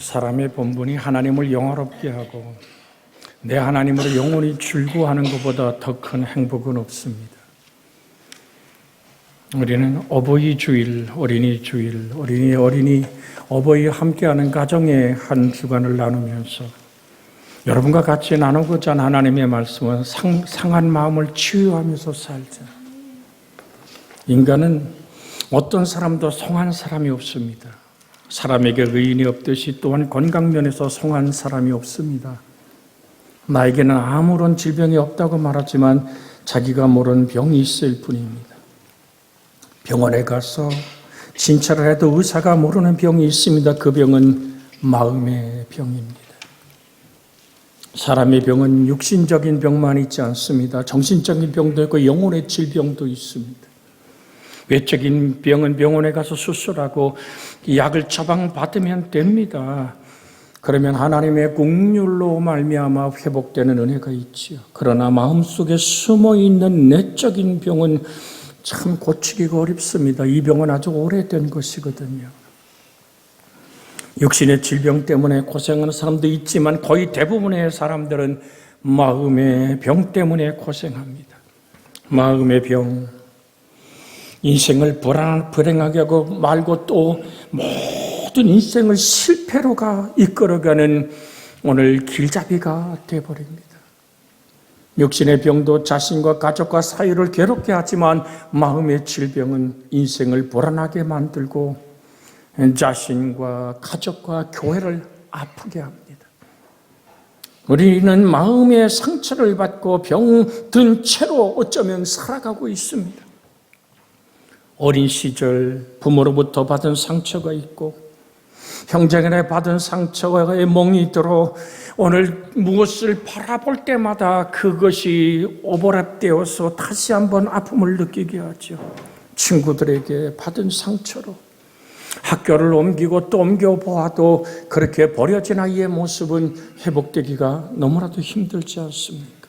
사람의 본분이 하나님을 영화롭게 하고 내 하나님으로 영원히 즐거워하는 것보다 더 큰 행복은 없습니다. 우리는 어버이 주일, 어린이 주일, 어린이 어버이 함께하는 가정의 한 주간을 나누면서 여러분과 같이 나누고자 하는 하나님의 말씀은 상한 마음을 치유하면서 살자. 인간은 어떤 사람도 성한 사람이 없습니다. 사람에게 의인이 없듯이 또한 건강면에서 성한 사람이 없습니다. 나에게는 아무런 질병이 없다고 말하지만 자기가 모르는 병이 있을 뿐입니다. 병원에 가서 진찰을 해도 의사가 모르는 병이 있습니다. 그 병은 마음의 병입니다. 사람의 병은 육신적인 병만 있지 않습니다. 정신적인 병도 있고 영혼의 질병도 있습니다. 외적인 병은 병원에 가서 수술하고 약을 처방받으면 됩니다. 그러면 하나님의 긍휼로 말미암아 회복되는 은혜가 있지요. 그러나 마음속에 숨어있는 내적인 병은 참 고치기가 어렵습니다. 이 병은 아주 오래된 것이거든요. 육신의 질병 때문에 고생하는 사람도 있지만 거의 대부분의 사람들은 마음의 병 때문에 고생합니다. 마음의 병, 인생을 불행하게 하고 말고 또 모든 인생을 실패로 이끌어가는 오늘 길잡이가 되어버립니다. 육신의 병도 자신과 가족과 사이를 괴롭게 하지만 마음의 질병은 인생을 불안하게 만들고 자신과 가족과 교회를 아프게 합니다. 우리는 마음의 상처를 받고 병든 채로 어쩌면 살아가고 있습니다. 어린 시절 부모로부터 받은 상처가 있고 형제간에 받은 상처에 멍이 들어 오늘 무엇을 바라볼 때마다 그것이 오버랩되어서 다시 한번 아픔을 느끼게 하죠. 친구들에게 받은 상처로 학교를 옮기고 또 옮겨보아도 그렇게 버려진 아이의 모습은 회복되기가 너무나도 힘들지 않습니까?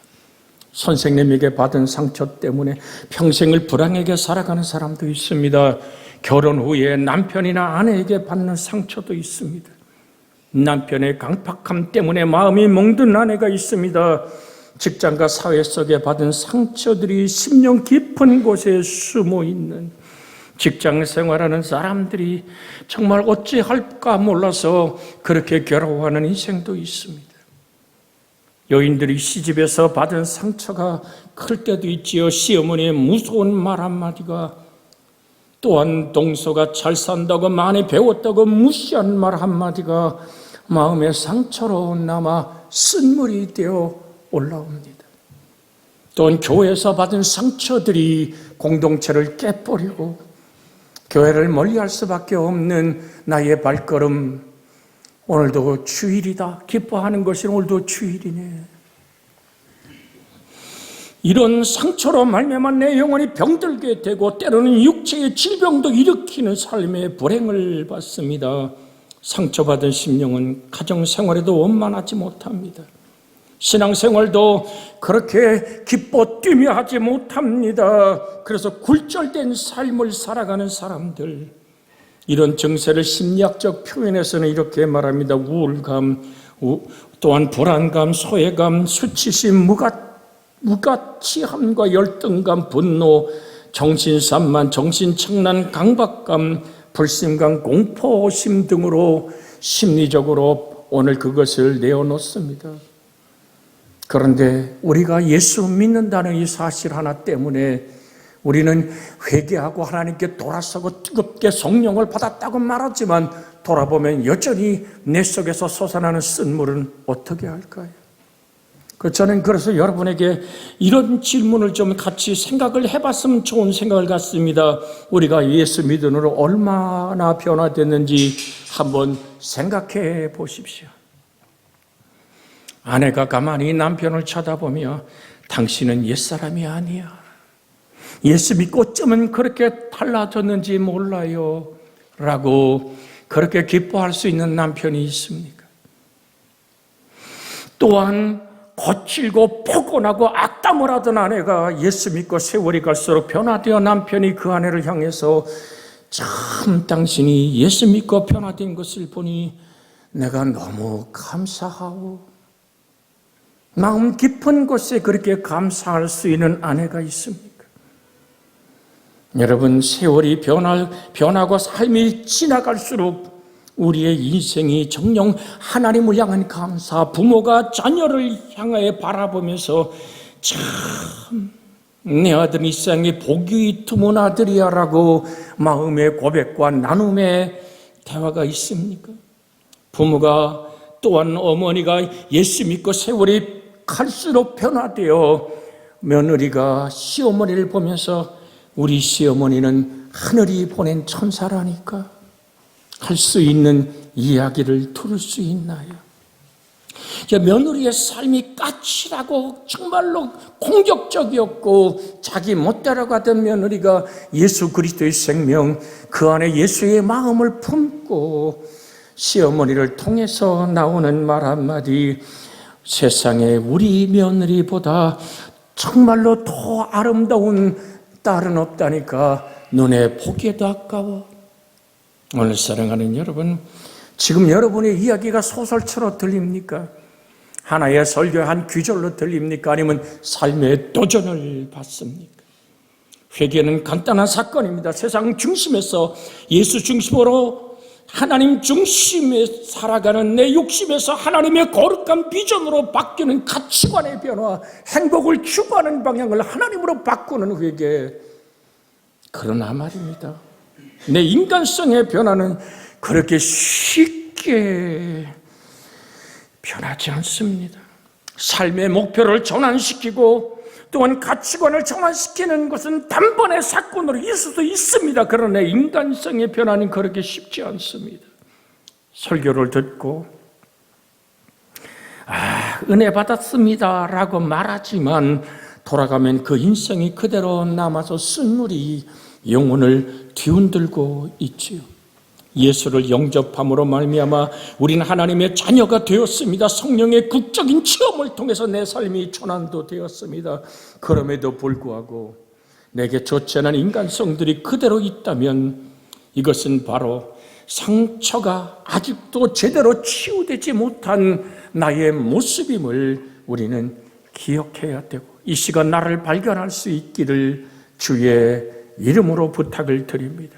선생님에게 받은 상처 때문에 평생을 불행하게 살아가는 사람도 있습니다. 결혼 후에 남편이나 아내에게 받는 상처도 있습니다. 남편의 강팍함 때문에 마음이 멍든 아내가 있습니다. 직장과 사회 속에 받은 상처들이 심령 깊은 곳에 숨어있는 직장 생활하는 사람들이 정말 어찌할까 몰라서 그렇게 괴로워하는 인생도 있습니다. 여인들이 시집에서 받은 상처가 클 때도 있지요. 시어머니의 무서운 말 한마디가, 또한 동서가 잘 산다고 많이 배웠다고 무시한 말 한마디가 마음의 상처로 남아 쓴물이 되어 올라옵니다. 또한 교회에서 받은 상처들이 공동체를 깨버리고 교회를 멀리할 수밖에 없는 나의 발걸음, 오늘도 주일이다. 기뻐하는 것이 오늘도 주일이네. 이런 상처로 말미암아 내 영혼이 병들게 되고 때로는 육체의 질병도 일으키는 삶의 불행을 받습니다. 상처받은 심령은 가정생활에도 원만하지 못합니다. 신앙생활도 그렇게 기뻐 뛰며 하지 못합니다. 그래서 굴절된 삶을 살아가는 사람들, 이런 증세를 심리학적 표현에서는 이렇게 말합니다. 우울감, 또한 불안감, 소외감, 수치심, 무가치함과 열등감, 분노, 정신산만, 정신착란, 강박감, 불신감, 공포심 등으로 심리적으로 오늘 그것을 내어놓습니다. 그런데 우리가 예수 믿는다는 이 사실 하나 때문에 우리는 회개하고 하나님께 돌아서고 뜨겁게 성령을 받았다고 말하지만 돌아보면 여전히 내 속에서 솟아나는 쓴물은 어떻게 할까요? 저는 그래서 여러분에게 이런 질문을 좀 같이 생각을 해봤으면 좋은 생각을 갖습니다. 우리가 예수 믿음으로 얼마나 변화됐는지 한번 생각해 보십시오. 아내가 가만히 남편을 쳐다보며 당신은 옛사람이 아니야. 예수 믿고 어쩌면 그렇게 달라졌는지 몰라요. 라고 그렇게 기뻐할 수 있는 남편이 있습니까? 또한 거칠고 포근하고 악담을 하던 아내가 예수 믿고 세월이 갈수록 변화되어 남편이 그 아내를 향해서 참 당신이 예수 믿고 변화된 것을 보니 내가 너무 감사하오. 마음 깊은 곳에 그렇게 감사할 수 있는 아내가 있습니까? 여러분, 세월이 변하고 삶이 지나갈수록 우리의 인생이 정녕 하나님을 향한 감사, 부모가 자녀를 향하여 바라보면서 참 내 아들은 이 세상에 복이 드문 아들이야 라고 마음의 고백과 나눔의 대화가 있습니까? 부모가 또한 어머니가 예수 믿고 세월이 갈수록 변화되어 며느리가 시어머니를 보면서 우리 시어머니는 하늘이 보낸 천사라니까 할 수 있는 이야기를 들을 수 있나요? 며느리의 삶이 까칠하고 정말로 공격적이었고 자기 멋대로 가던 며느리가 예수 그리스도의 생명, 그 안에 예수의 마음을 품고 시어머니를 통해서 나오는 말 한마디, 세상에 우리 며느리보다 정말로 더 아름다운 딸은 없다니까 눈에 보기에도 아까워. 오늘 사랑하는 여러분, 지금 여러분의 이야기가 소설처럼 들립니까? 하나의 설교 한 귀절로 들립니까? 아니면 삶의 도전을 받습니까? 회개는 간단한 사건입니다. 세상 중심에서 예수 중심으로 하나님 중심에 살아가는 내 욕심에서 하나님의 거룩한 비전으로 바뀌는 가치관의 변화, 행복을 추구하는 방향을 하나님으로 바꾸는 회개. 그러나 말입니다, 내 인간성의 변화는 그렇게 쉽게 변하지 않습니다. 삶의 목표를 전환시키고 또한 가치관을 전환시키는 것은 단번에 사건으로 있을 수도 있습니다. 그러나 인간성의 변화는 그렇게 쉽지 않습니다. 설교를 듣고 은혜 받았습니다 라고 말하지만 돌아가면 그 인생이 그대로 남아서 쓴물이 영혼을 뒤흔들고 있지요. 예수를 영접함으로 말미암아 우리는 하나님의 자녀가 되었습니다. 성령의 극적인 체험을 통해서 내 삶이 전환도 되었습니다. 그럼에도 불구하고 내게 좋지 않은 인간성들이 그대로 있다면 이것은 바로 상처가 아직도 제대로 치유되지 못한 나의 모습임을 우리는 기억해야 되고, 이 시간 나를 발견할 수 있기를 주의 이름으로 부탁을 드립니다.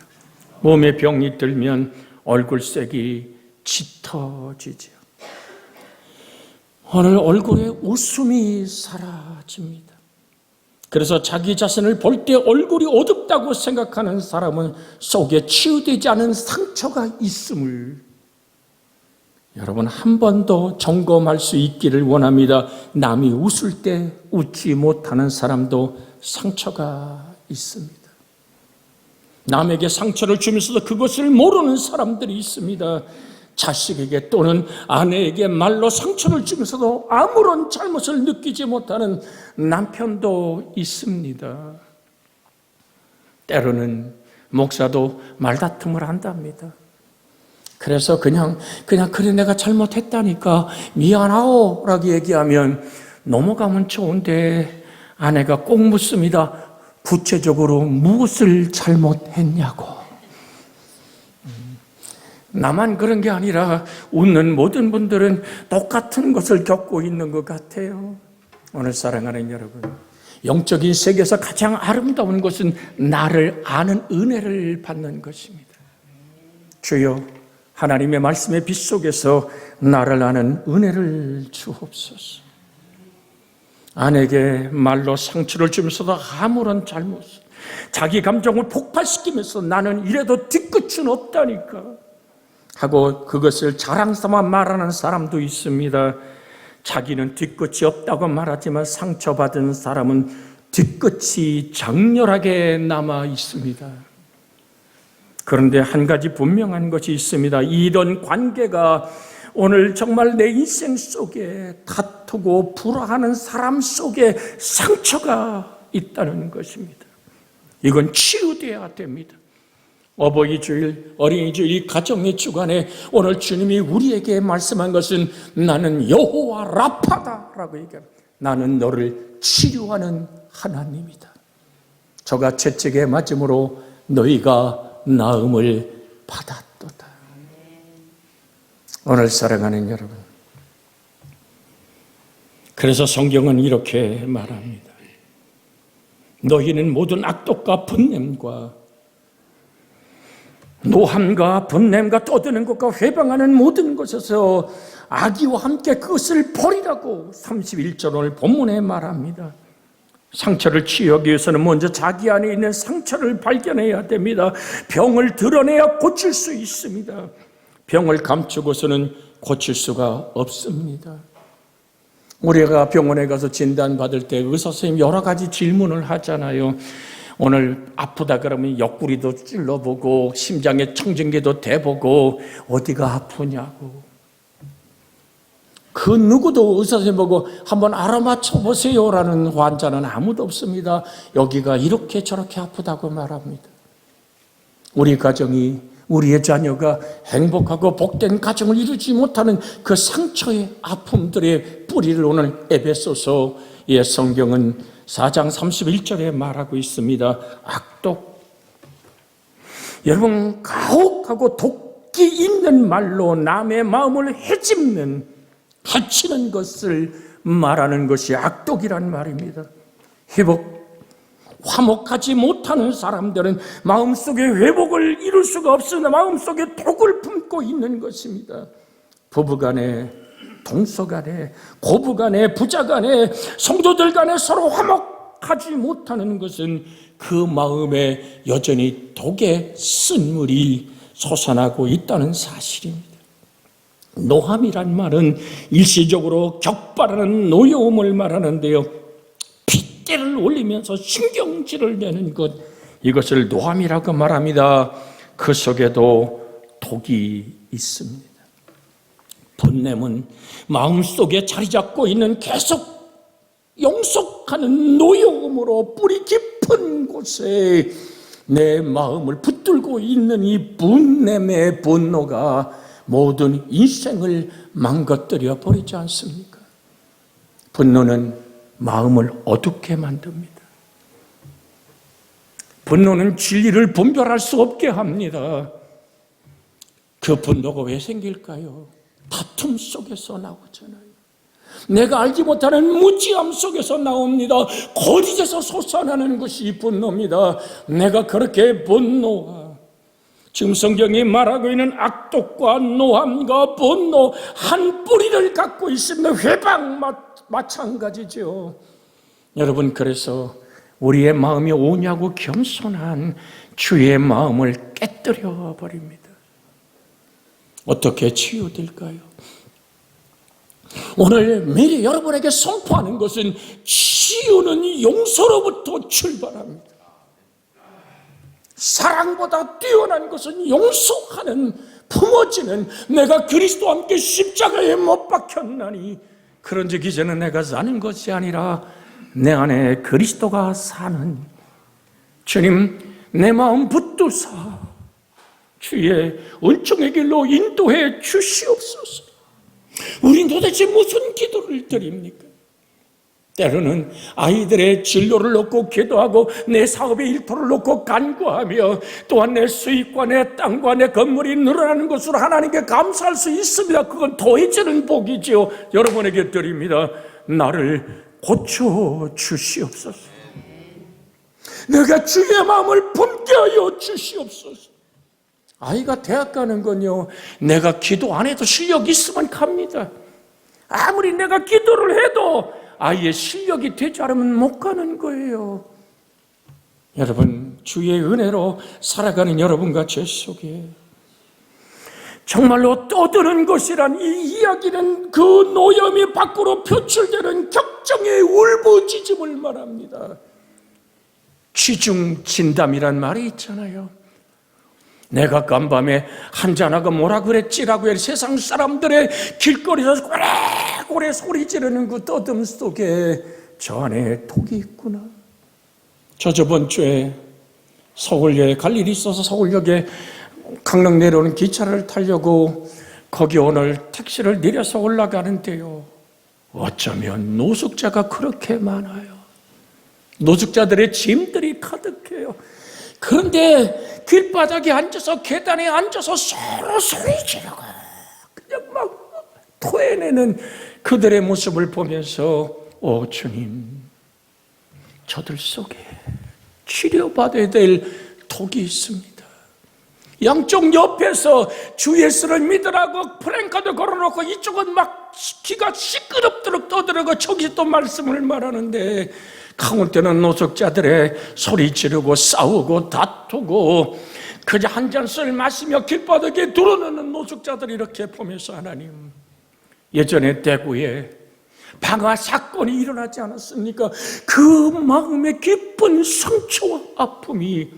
몸에 병이 들면 얼굴색이 짙어지죠. 오늘 얼굴에 웃음이 사라집니다. 그래서 자기 자신을 볼 때 얼굴이 어둡다고 생각하는 사람은 속에 치유되지 않은 상처가 있음을 여러분 한 번 더 점검할 수 있기를 원합니다. 남이 웃을 때 웃지 못하는 사람도 상처가 있습니다. 남에게 상처를 주면서도 그것을 모르는 사람들이 있습니다. 자식에게 또는 아내에게 말로 상처를 주면서도 아무런 잘못을 느끼지 못하는 남편도 있습니다. 때로는 목사도 말다툼을 한답니다. 그래서 그냥 그래 내가 잘못했다니까 미안하오 라고 얘기하면 넘어가면 좋은데 아내가 꼭 묻습니다. 구체적으로 무엇을 잘못했냐고. 나만 그런 게 아니라 웃는 모든 분들은 똑같은 것을 겪고 있는 것 같아요. 오늘 사랑하는 여러분, 영적인 세계에서 가장 아름다운 것은 나를 아는 은혜를 받는 것입니다. 주여, 하나님의 말씀의 빛 속에서 나를 아는 은혜를 주옵소서. 아내에게 말로 상처를 주면서도 아무런 잘못을, 자기 감정을 폭발시키면서 나는 이래도 뒤끝은 없다니까 하고 그것을 자랑삼아 말하는 사람도 있습니다. 자기는 뒤끝이 없다고 말하지만 상처받은 사람은 뒤끝이 장렬하게 남아 있습니다. 그런데 한 가지 분명한 것이 있습니다. 이런 관계가 오늘 정말 내 인생 속에 다투고 불화하는 사람 속에 상처가 있다는 것입니다. 이건 치유되어야 됩니다. 어버이 주일, 어린이 주일, 이 가정의 주간에 오늘 주님이 우리에게 말씀한 것은 나는 여호와 라파다라고 얘기합니다. 나는 너를 치료하는 하나님이다. 저가 채찍에 맞음으로 너희가 나음을 받았도다. 오늘 사랑하는 여러분, 그래서 성경은 이렇게 말합니다. 너희는 모든 악독과 분냄과 노함과 분냄과 떠드는 것과 회방하는 모든 것에서 악의와 함께 그것을 버리라고 31절 오늘 본문에 말합니다. 상처를 치유하기 위해서는 먼저 자기 안에 있는 상처를 발견해야 됩니다. 병을 드러내야 고칠 수 있습니다. 병을 감추고서는 고칠 수가 없습니다. 우리가 병원에 가서 진단받을 때 의사 선생님 여러 가지 질문을 하잖아요. 오늘 아프다 그러면 옆구리도 찔러보고 심장에 청진기도 대보고 어디가 아프냐고. 그 누구도 의사 선생님 보고 한번 알아맞혀 보세요라는 환자는 아무도 없습니다. 여기가 이렇게 저렇게 아프다고 말합니다. 우리 가정이, 우리의 자녀가 행복하고 복된 가정을 이루지 못하는 그 상처의 아픔들의 뿌리를 오늘 에베소서의 성경은 4장 31절에 말하고 있습니다. 악독. 여러분, 가혹하고 독기 있는 말로 남의 마음을 해치는 것을 말하는 것이 악독이란 말입니다. 화목하지 못하는 사람들은 마음속에 회복을 이룰 수가 없으나 마음속에 독을 품고 있는 것입니다. 부부간에, 동서간에, 고부간에, 부자간에, 성도들 간에 서로 화목하지 못하는 것은 그 마음에 여전히 독의 쓴물이 솟아나고 있다는 사실입니다. 노함이란 말은 일시적으로 격발하는 노여움을 말하는데요, 핏대를 올리면서 신경질을 내는 것, 이것을 노함이라고 말합니다. 그 속에도 독이 있습니다. 분냄은 마음속에 자리 잡고 있는 계속 영속하는 노여움으로 뿌리 깊은 곳에 내 마음을 붙들고 있는 이 분냄의 분노가 모든 인생을 망가뜨려 버리지 않습니까? 분노는 마음을 어둡게 만듭니다. 분노는 진리를 분별할 수 없게 합니다. 그 분노가 왜 생길까요? 다툼 속에서 나오잖아요. 내가 알지 못하는 무지함 속에서 나옵니다. 거짓에서 솟아나는 것이 분노입니다. 내가 그렇게 지금 성경이 말하고 있는 악독과 노함과 분노 한 뿌리를 갖고 있습니다. 회방 마찬가지죠. 여러분, 그래서 우리의 마음이 오냐고 겸손한 주의 마음을 깨뜨려 버립니다. 어떻게 치유될까요? 오늘 미리 여러분에게 선포하는 것은 치유는 용서로부터 출발합니다. 사랑보다 뛰어난 것은 용서하는, 품어지는, 내가 그리스도와 함께 십자가에 못 박혔나니 그런즉 이제는 내가 사는 것이 아니라 내 안에 그리스도가 사는, 주님 내 마음 붙드사 주의 은총의 길로 인도해 주시옵소서. 우린 도대체 무슨 기도를 드립니까? 때로는 아이들의 진로를 놓고 기도하고 내 사업의 일터를 놓고 간구하며 또한 내 수입과 내 땅과 내 건물이 늘어나는 것으로 하나님께 감사할 수 있습니다. 그건 더해지는 복이지요. 여러분에게 드립니다. 나를 고쳐 주시옵소서. 내가 주의 마음을 품게 하여 주시옵소서. 아이가 대학 가는 건요, 내가 기도 안 해도 실력이 있으면 갑니다. 아무리 내가 기도를 해도 아이의 실력이 되지 않으면 못 가는 거예요. 여러분, 주의 은혜로 살아가는 여러분과 제 속에 정말로 떠드는 것이란 이 이야기는 그 노염이 밖으로 표출되는 격정의 울부짖음을 말합니다. 취중진담이란 말이 있잖아요. 내가 간밤에 한잔하고 뭐라 그랬지라고 세상 사람들의 길거리에서 고래고래 소리 지르는 그 떠듬 속에 저 안에 독이 있구나. 저번 주에 서울역에 갈 일이 있어서 서울역에 강릉 내려오는 기차를 타려고 거기 오늘 택시를 내려서 올라가는데요, 어쩌면 노숙자가 그렇게 많아요. 노숙자들의 짐들이 가득해요. 그런데 길바닥에 앉아서 계단에 앉아서 서로 소리 지르고 그냥 막 토해내는 그들의 모습을 보면서 오 주님, 저들 속에 치료받아야 될 독이 있습니다. 양쪽 옆에서 주 예수를 믿으라고 프랭카드 걸어놓고 이쪽은 막 귀가 시끄럽도록 떠들어가 저기 또 말씀을 말하는데 가운데는 노숙자들의 소리 지르고 싸우고 다투고 그저 한 잔 술 마시며 길바닥에 드러나는 노숙자들 이렇게 보면서 하나님, 예전에 대구에 방화 사건이 일어나지 않았습니까? 그 마음의 깊은 상처와 아픔이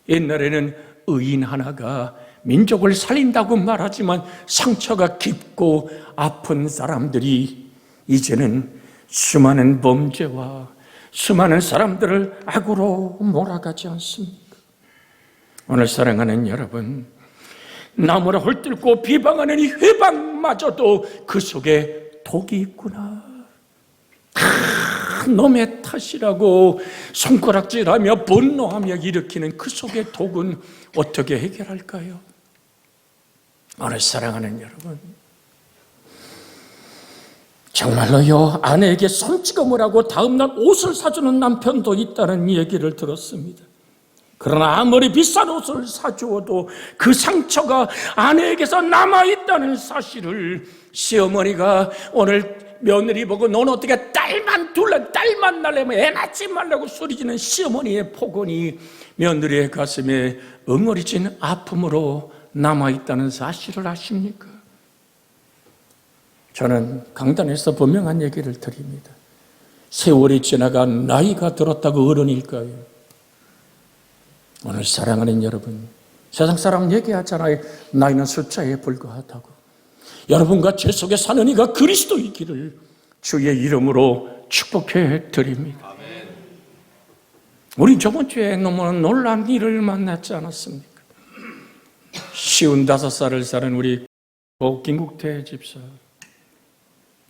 옛날에는 의인 하나가 민족을 살린다고 말하지만 상처가 깊고 아픈 사람들이 이제는 수많은 범죄와 수많은 사람들을 악으로 몰아가지 않습니까? 오늘 사랑하는 여러분, 나무를 헐뜯고 비방하는 이 회방마저도 그 속에 독이 있구나. 놈의 탓이라고 손가락질하며 분노하며 일으키는 그 속의 독은 어떻게 해결할까요? 오늘 사랑하는 여러분, 정말로요, 아내에게 손찌검을 하고 다음날 옷을 사주는 남편도 있다는 얘기를 들었습니다. 그러나 아무리 비싼 옷을 사주어도 그 상처가 아내에게서 남아있다는 사실을 시어머니가 오늘 며느리 보고 넌 어떻게 딸만 둘래, 딸만 날래면 애 낳지 말라고 소리지는 시어머니의 폭언이 며느리의 가슴에 응어리진 아픔으로 남아있다는 사실을 아십니까? 저는 강단에서 분명한 얘기를 드립니다. 세월이 지나가 나이가 들었다고 어른일까요? 오늘 사랑하는 여러분, 세상 사람 얘기하잖아요. 나이는 숫자에 불과하다고. 여러분과 죄 속에 사는 이가 그리스도이기를 주의 이름으로 축복해 드립니다. 우리 저번 주에 너무 놀란 일을 만났지 않았습니까? 55살을 사는 우리 김국태 집사,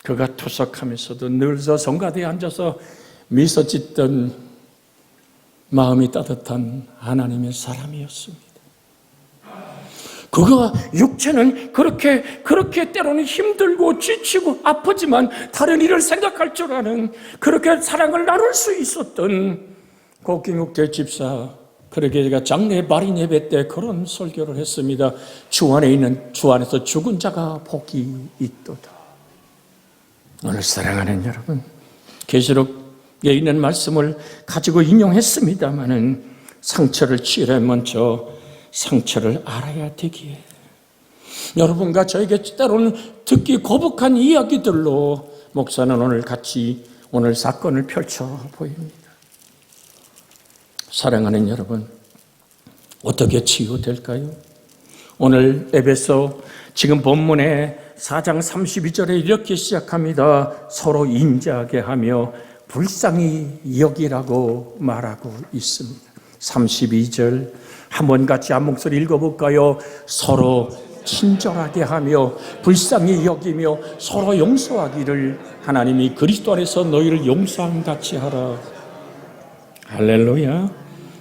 그가 투석하면서도 늘 저 성가대에 앉아서 미소 짓던 마음이 따뜻한 하나님의 사람이었습니다. 그가 육체는 그렇게 때로는 힘들고 지치고 아프지만 다른 일을 생각할 줄 아는, 그렇게 사랑을 나눌 수 있었던 고김국대 집사, 그러게 제가 장례 발인 예배 때 그런 설교를 했습니다. 주 안에서 죽은 자가 복이 있도다. 오늘 사랑하는 여러분, 계시록에 있는 말씀을 가지고 인용했습니다마는 상처를 치유하려면 먼저 상처를 알아야 되기에, 여러분과 저에게 때로는 듣기 거북한 이야기들로 목사는 오늘 같이 오늘 사건을 펼쳐 보입니다. 사랑하는 여러분, 어떻게 치유될까요? 오늘 에베소 지금 본문의 4장 32절에 이렇게 시작합니다. 서로 인자하게 하며 불쌍히 여기라고 말하고 있습니다. 32절 한번 같이 한 목소리 읽어볼까요? 서로 친절하게 하며 불쌍히 여기며 서로 용서하기를 하나님이 그리스도 안에서 너희를 용서함 같이 하라. 할렐루야.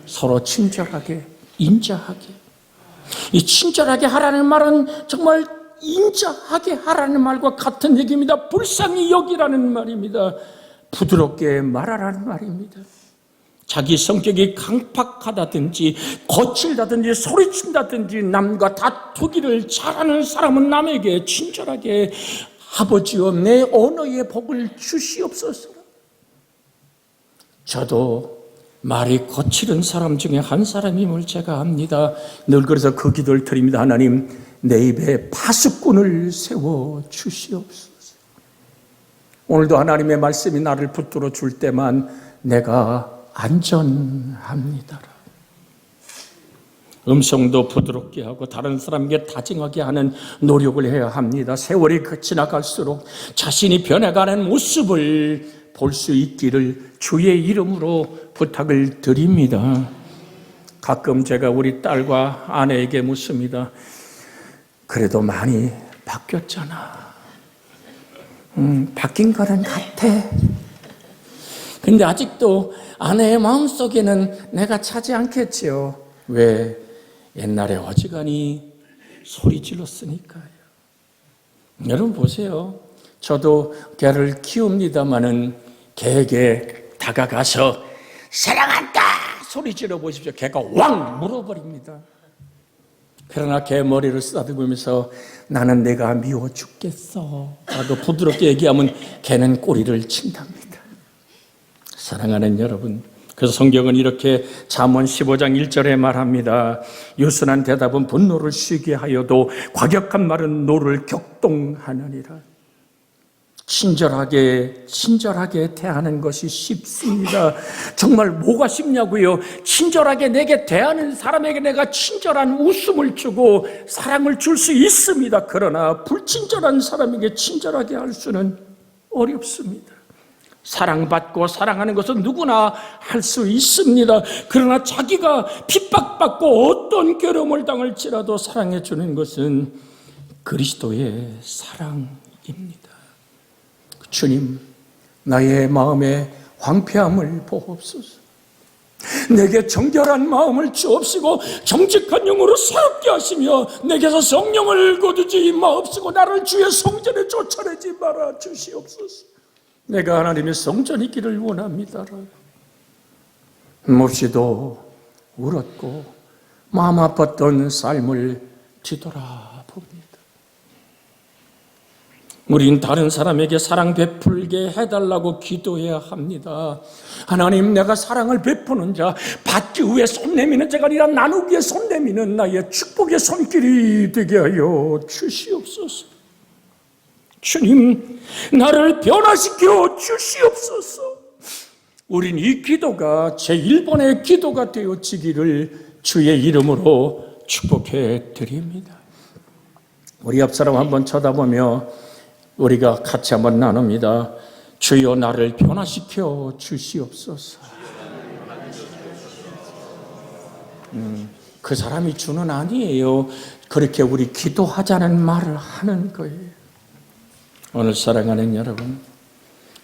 서로 친절하게, 인자하게. 이 친절하게 하라는 말은 정말 인자하게 하라는 말과 같은 얘기입니다. 불쌍히 여기라는 말입니다. 부드럽게 말하라는 말입니다. 자기 성격이 강팍하다든지 거칠다든지 소리친다든지 남과 다투기를 잘하는 사람은 남에게 친절하게 아버지여 내 언어의 복을 주시옵소서. 저도 말이 거칠은 사람 중에 한 사람임을 제가 압니다. 늘 그래서 그 기도를 드립니다. 하나님, 내 입에 파수꾼을 세워 주시옵소서. 오늘도 하나님의 말씀이 나를 붙들어 줄 때만 내가 안전합니다. 음성도 부드럽게 하고 다른 사람에게 다정하게 하는 노력을 해야 합니다. 세월이 지나갈수록 자신이 변해가는 모습을 볼 수 있기를 주의 이름으로 부탁을 드립니다. 가끔 제가 우리 딸과 아내에게 묻습니다. 그래도 많이 바뀌었잖아. 바뀐 거는 같아. 근데 아직도 아내의 마음속에는 내가 차지 않겠지요. 왜? 옛날에 어지간히 소리 질렀으니까요. 여러분 보세요. 저도 개를 키웁니다마는 개에게 다가가서 사랑한다 소리 질러 보십시오. 개가 왕 물어버립니다. 그러나 개 머리를 쓰다듬으면서 나는 내가 미워 죽겠어 라고 부드럽게 얘기하면 개는 꼬리를 친답니다. 사랑하는 여러분, 그래서 성경은 이렇게 잠언 15장 1절에 말합니다. 유순한 대답은 분노를 쉬게 하여도 과격한 말은 노를 격동하느니라. 친절하게 대하는 것이 쉽습니다. 정말 뭐가 쉽냐고요? 친절하게 내게 대하는 사람에게 내가 친절한 웃음을 주고 사랑을 줄 수 있습니다. 그러나 불친절한 사람에게 친절하게 할 수는 어렵습니다. 사랑받고 사랑하는 것은 누구나 할 수 있습니다. 그러나 자기가 핍박받고 어떤 괴로움을 당할지라도 사랑해 주는 것은 그리스도의 사랑입니다. 주님, 나의 마음에 황폐함을 보옵소서. 내게 정결한 마음을 주옵시고 정직한 영으로 새롭게 하시며 내게서 성령을 거두지 마옵시고 나를 주의 성전에 쫓아내지 말아 주시옵소서. 내가 하나님의 성전에 있기를 원합니다. 몹시도 울었고 마음 아팠던 삶을 뒤돌아봅니다. 우린 다른 사람에게 사랑 베풀게 해달라고 기도해야 합니다. 하나님, 내가 사랑을 베푸는 자, 받기 위해 손 내미는 자가 아니라 나누기 위해 손 내미는 나의 축복의 손길이 되게 하여 주시옵소서. 주님, 나를 변화시켜 주시옵소서. 우린 이 기도가 제1번의 기도가 되어지기를 주의 이름으로 축복해 드립니다. 우리 옆 사람 한번 쳐다보며 우리가 같이 한번 나눕니다. 주여, 나를 변화시켜 주시옵소서. 그 사람이 주는 아니에요. 그렇게 우리 기도하자는 말을 하는 거예요. 오늘 사랑하는 여러분,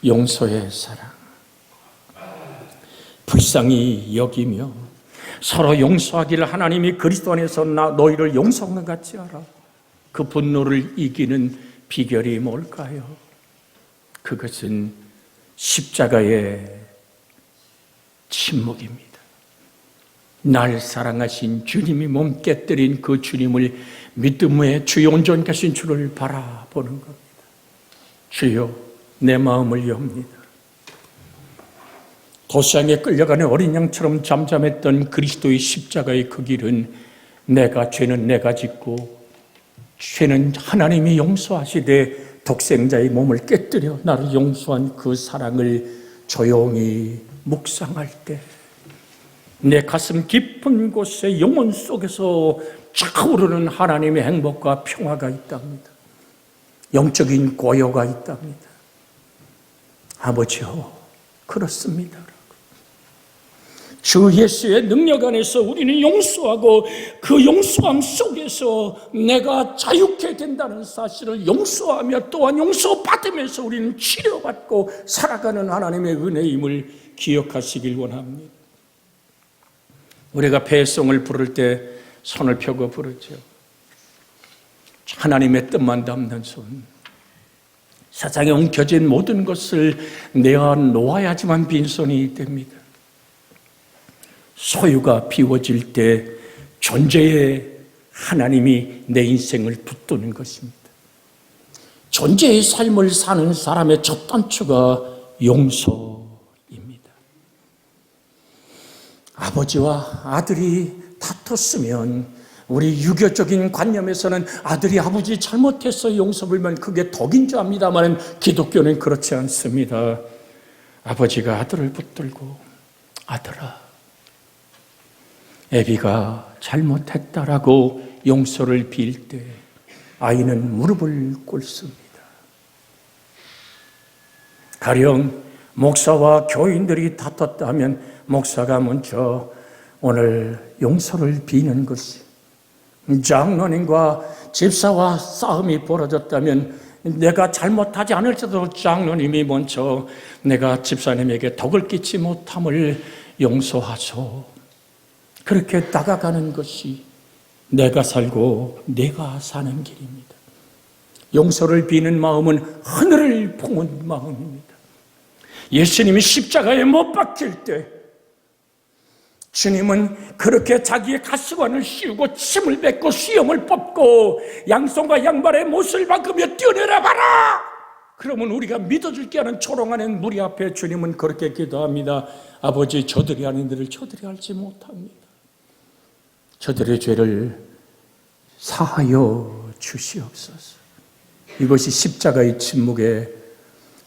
용서의 사랑, 불쌍히 여기며 서로 용서하기를 하나님이 그리스도 안에서 너희를 용서하는 것 같이 하라. 그 분노를 이기는 비결이 뭘까요? 그것은 십자가의 침묵입니다. 날 사랑하신 주님이 몸 깨뜨린 그 주님을 믿음의 주의 온전하신 주를 바라보는 겁니다. 주여, 내 마음을 엽니다. 도시양에 끌려가는 어린 양처럼 잠잠했던 그리스도의 십자가의 그 길은 죄는 내가 짓고 죄는 하나님이 용서하시되 독생자의 몸을 깨뜨려 나를 용서한 그 사랑을 조용히 묵상할 때 내 가슴 깊은 곳에 영혼 속에서 차오르는 하나님의 행복과 평화가 있답니다. 영적인 고요가 있답니다. 아버지요, 그렇습니다. 주 예수의 능력 안에서 우리는 용서하고 그 용서함 속에서 내가 자유케 된다는 사실을 용서하며 또한 용서받으면서 우리는 치료받고 살아가는 하나님의 은혜임을 기억하시길 원합니다. 우리가 배송을 부를 때 손을 펴고 부르죠. 하나님의 뜻만 담는 손. 세상에 엉켜진 모든 것을 내어놓아야지만 빈손이 됩니다. 소유가 비워질 때 존재의 하나님이 내 인생을 붙드는 것입니다. 존재의 삶을 사는 사람의 첫 단추가 용서입니다. 아버지와 아들이 다퉜으면 우리 유교적인 관념에서는 아들이 아버지 잘못해서 용서불면 그게 덕인 줄 압니다만 기독교는 그렇지 않습니다. 아버지가 아들을 붙들고 아들아, 애비가 잘못했다라고 용서를 빌 때 아이는 무릎을 꿇습니다. 가령 목사와 교인들이 다퉜다면 목사가 먼저 오늘 용서를 비는 것이, 장로님과 집사와 싸움이 벌어졌다면 내가 잘못하지 않을지라도 장로님이 먼저 내가 집사님에게 덕을 끼치 못함을 용서하소. 그렇게 다가가는 것이 내가 살고 내가 사는 길입니다. 용서를 비는 마음은 하늘을 보는 마음입니다. 예수님이 십자가에 못 박힐 때 주님은 그렇게 자기의 가시관을 씌우고 침을 뱉고 수염을 뽑고 양손과 양발에 못을 박으며 뛰어내려 봐라! 그러면 우리가 믿어줄게 하는 초롱하는 무리 앞에 주님은 그렇게 기도합니다. 아버지, 저들이 아닌 일을 저들이 알지 못합니다. 저들의 죄를 사하여 주시옵소서. 이것이 십자가의 침묵의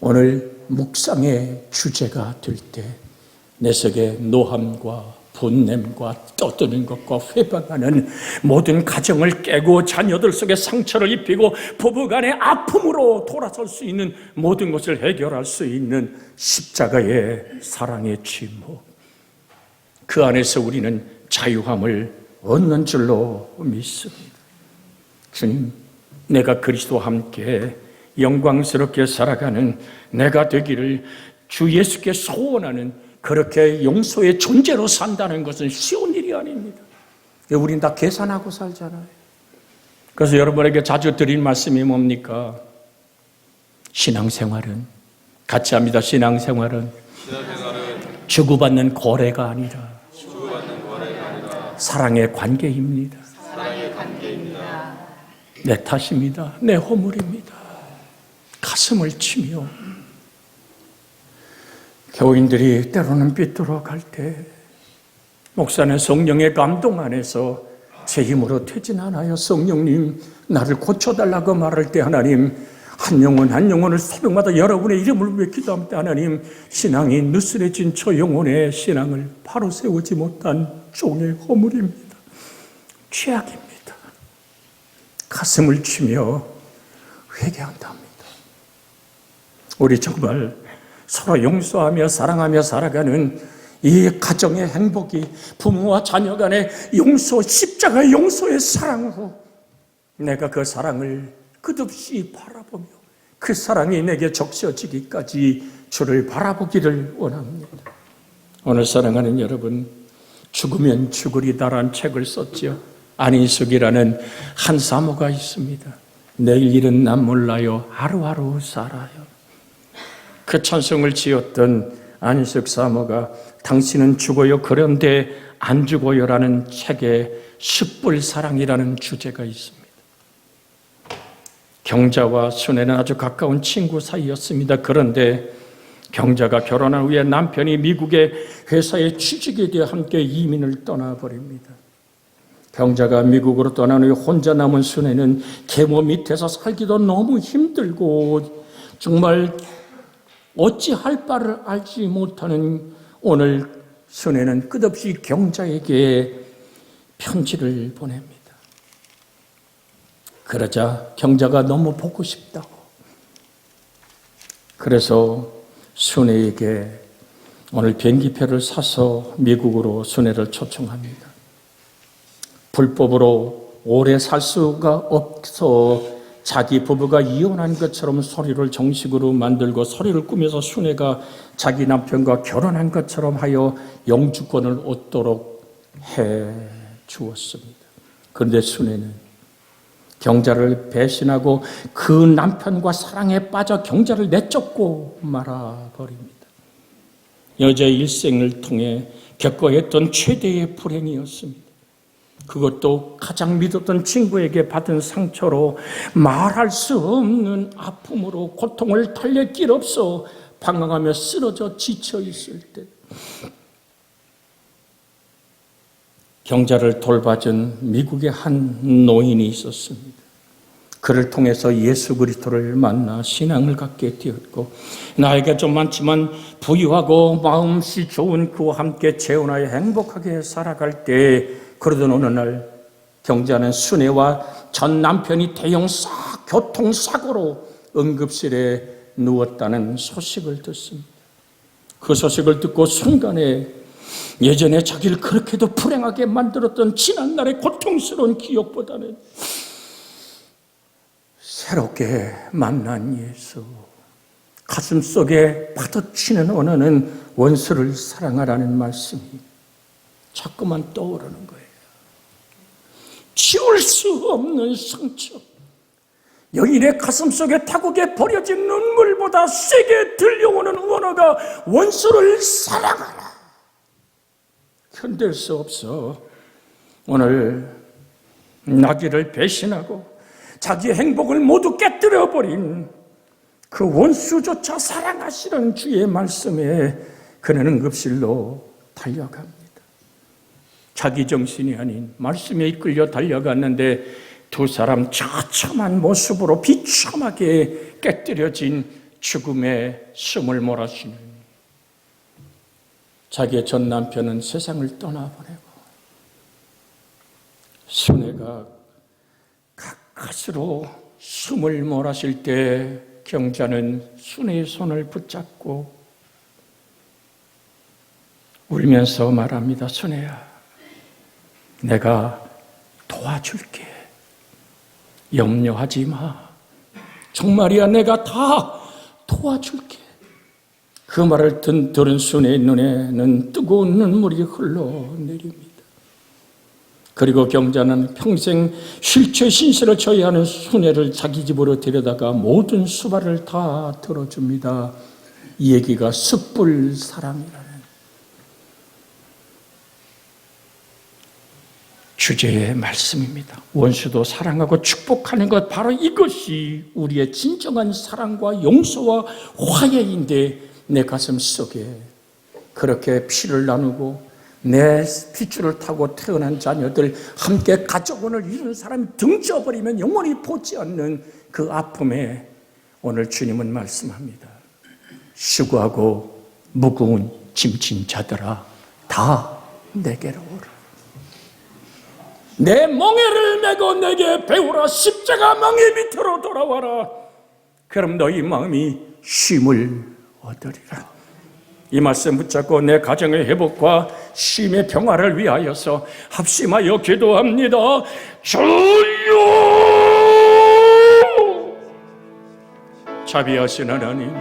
오늘 묵상의 주제가 될 때 내 속에 노함과 분냄과 떠드는 것과 회방하는 모든 가정을 깨고 자녀들 속에 상처를 입히고 부부간의 아픔으로 돌아설 수 있는 모든 것을 해결할 수 있는 십자가의 사랑의 침묵, 그 안에서 우리는 자유함을 얻는 줄로 믿습니다. 주님, 내가 그리스도와 함께 영광스럽게 살아가는 내가 되기를 주 예수께 소원하는, 그렇게 용서의 존재로 산다는 것은 쉬운 일이 아닙니다. 우린 다 계산하고 살잖아요. 그래서 여러분에게 자주 드린 말씀이 뭡니까? 신앙생활은, 같이 합니다. 신앙생활은 주고받는 거래가 아니라 사랑의 관계입니다. 내 탓입니다. 내 허물입니다. 가슴을 치며 교인들이 때로는 삐뚤어갈 때 목사는 성령의 감동 안에서 제 힘으로 되진 않아요. 성령님, 나를 고쳐달라고 말할 때 하나님, 한 영혼 한 영혼을 새벽마다 여러분의 이름을 위해 기도합니다. 하나님, 신앙이 느슨해진 저 영혼의 신앙을 바로 세우지 못한 종의 허물입니다. 죄악입니다. 가슴을 치며 회개한답니다. 우리 정말 서로 용서하며 사랑하며 살아가는 이 가정의 행복이 부모와 자녀 간의 용서, 십자가의 용서의 사랑으로 내가 그 사랑을 끝없이 바라보며 그 사랑이 내게 적셔지기까지 주를 바라보기를 원합니다. 오늘 사랑하는 여러분, 죽으면 죽으리다라는 책을 썼죠. 안인숙이라는 한 사모가 있습니다. 내일 일은 난 몰라요, 하루하루 살아요. 그 찬송을 지었던 안인숙 사모가 당신은 죽어요, 그런데 안 죽어요라는 책에 숯불사랑이라는 주제가 있습니다. 경자와 순애는 아주 가까운 친구 사이였습니다. 그런데 경자가 결혼한 후에 남편이 미국의 회사에 취직에 대해 함께 이민을 떠나버립니다. 경자가 미국으로 떠난 후에 혼자 남은 순애는 계모 밑에서 살기도 너무 힘들고 정말 어찌할 바를 알지 못하는 오늘 순애는 끝없이 경자에게 편지를 보냅니다. 그러자 경자가 너무 보고 싶다고. 그래서 순애에게 오늘 비행기표를 사서 미국으로 순애를 초청합니다. 불법으로 오래 살 수가 없어 자기 부부가 이혼한 것처럼 소리를 정식으로 만들고 소리를 꾸며서 순애가 자기 남편과 결혼한 것처럼 하여 영주권을 얻도록 해 주었습니다. 그런데 순애는 경자를 배신하고 그 남편과 사랑에 빠져 경자를 내쫓고 말아버립니다. 여자의 일생을 통해 겪어야 했던 최대의 불행이었습니다. 그것도 가장 믿었던 친구에게 받은 상처로 말할 수 없는 아픔으로 고통을 달랠 길 없어 방황하며 쓰러져 지쳐 있을 때 경자를 돌봐준 미국의 한 노인이 있었습니다. 그를 통해서 예수 그리스도를 만나 신앙을 갖게 되었고 나이가 좀 많지만 부유하고 마음씨 좋은 그와 함께 재혼하여 행복하게 살아갈 때 그러던 어느 날 경자는 순애와 전 남편이 대형 교통사고로 응급실에 누웠다는 소식을 듣습니다. 그 소식을 듣고 순간에 예전에 자기를 그렇게도 불행하게 만들었던 지난날의 고통스러운 기억보다는 새롭게 만난 예수, 가슴속에 파도치는 언어는 원수를 사랑하라는 말씀이 자꾸만 떠오르는 거예요. 지울 수 없는 상처, 여인의 가슴속에 타국에 버려진 눈물보다 세게 들려오는 언어가 원수를 사랑하라. 견딜 수 없어. 오늘 나귀를 배신하고 자기의 행복을 모두 깨뜨려버린 그 원수조차 사랑하시는 주의 말씀에 그는 응급실로 달려갑니다. 자기 정신이 아닌 말씀에 이끌려 달려갔는데 두 사람 처참한 모습으로 비참하게 깨뜨려진 죽음의 숨을 몰아쉬는 자기의 전 남편은 세상을 떠나보내고 순애가 가까스로 숨을 몰아쉴 때 경자는 순애의 손을 붙잡고 울면서 말합니다. 순애야, 내가 도와줄게. 염려하지 마. 정말이야, 내가 다 도와줄게. 그 말을 들은 순애의 눈에는 뜨거운 눈물이 흘러내립니다. 그리고 경자는 평생 실체 신세를 져야 하는 순애를 자기 집으로 데려다가 모든 수발을 다 들어줍니다. 이 얘기가 숯불 사랑이라는 주제의 말씀입니다. 원수도 사랑하고 축복하는 것, 바로 이것이 우리의 진정한 사랑과 용서와 화해인데, 내 가슴 속에 그렇게 피를 나누고 내 핏줄을 타고 태어난 자녀들, 함께 가족원을 이룬 사람이 등져버리면 영원히 보지 않는 그 아픔에 오늘 주님은 말씀합니다. 수고하고 무거운 짐진 자들아, 다 내게로 오라. 내 멍에를 메고 내게 배우라. 십자가 멍에 밑으로 돌아와라. 그럼 너희 마음이 쉼을 얻으리라. 이 말씀 붙잡고 내 가정의 회복과 쉼의 평화를 위하여서 합심하여 기도합니다. 주여! 자비하신 하나님,